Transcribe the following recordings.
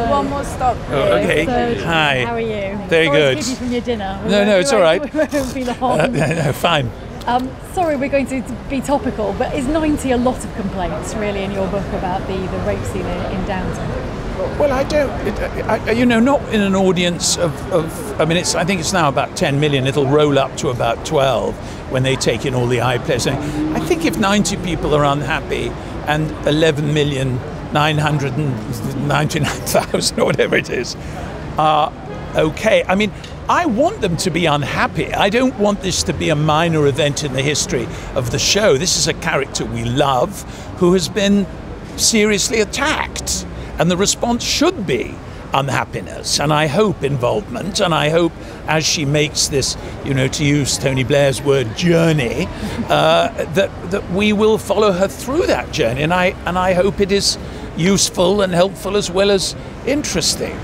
One more stop. Okay. So, Hi. How are you? Very Sorry good. To keep you from your dinner. No, it's all right. We won't be long. No, fine. Sorry, we're going to be topical, but is 90 a lot of complaints, really, in your book about the rape scene in Downtown? Well, I don't, not in an audience of I mean, I think it's now about 10 million. It'll roll up to about 12 when they take in all the iPlayers. I think if 90 people are unhappy and 11,999,000 or whatever it is are okay. I mean, I want them to be unhappy. I don't want this to be a minor event in the history of the show. This is a character we love who has been seriously attacked. And the response should be unhappiness, and I hope involvement, and I hope as she makes this, to use Tony Blair's word, journey, that we will follow her through that journey, and I hope it is useful and helpful as well as interesting.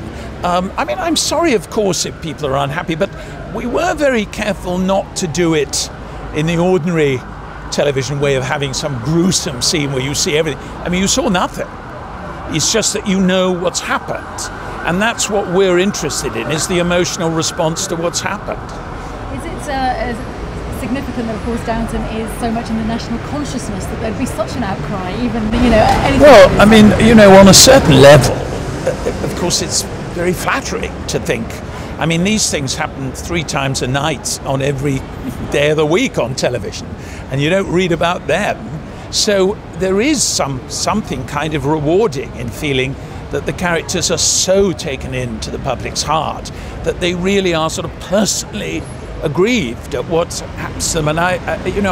I mean, I'm sorry, of course, if people are unhappy, but we were very careful not to do it in the ordinary television way of having some gruesome scene where you see everything. I mean, you saw nothing. It's just that you know what's happened. And that's what we're interested in, is the emotional response to what's happened. Is it significant that, of course, Downton is so much in the national consciousness that there'd be such an outcry, even, anything? Well, I mean, on a certain level, of course, it's very flattering to think. I mean, these things happen 3 times a night on every day of the week on television, and you don't read about them. So there is something kind of rewarding in feeling that the characters are so taken into the public's heart that they really are sort of personally aggrieved at what happens to them, and I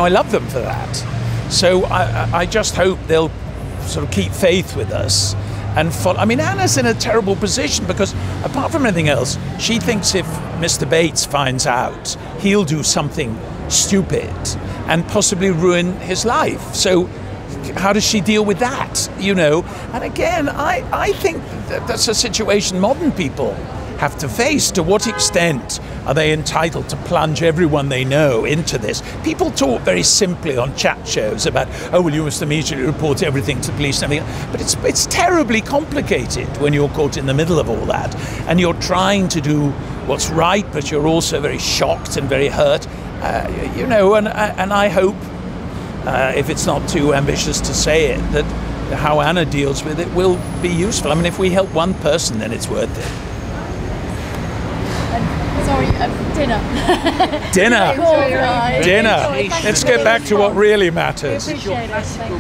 love them for that. So I just hope they'll sort of keep faith with us and follow. I mean, Anna's in a terrible position because, apart from anything else, she thinks if Mr. Bates finds out, he'll do something stupid and possibly ruin his life. So how does she deal with that, And again, I think that's a situation modern people have to face. To what extent are they entitled to plunge everyone they know into this? People talk very simply on chat shows about, oh, well, you must immediately report everything to police and everything. But it's terribly complicated when you're caught in the middle of all that. And you're trying to do what's right, but you're also very shocked and very hurt. And I hope, if it's not too ambitious to say it, that how Anna deals with it will be useful. I mean, if we help one person, then it's worth it. Dinner. Dinner. Let's get back to what really matters. We appreciate it.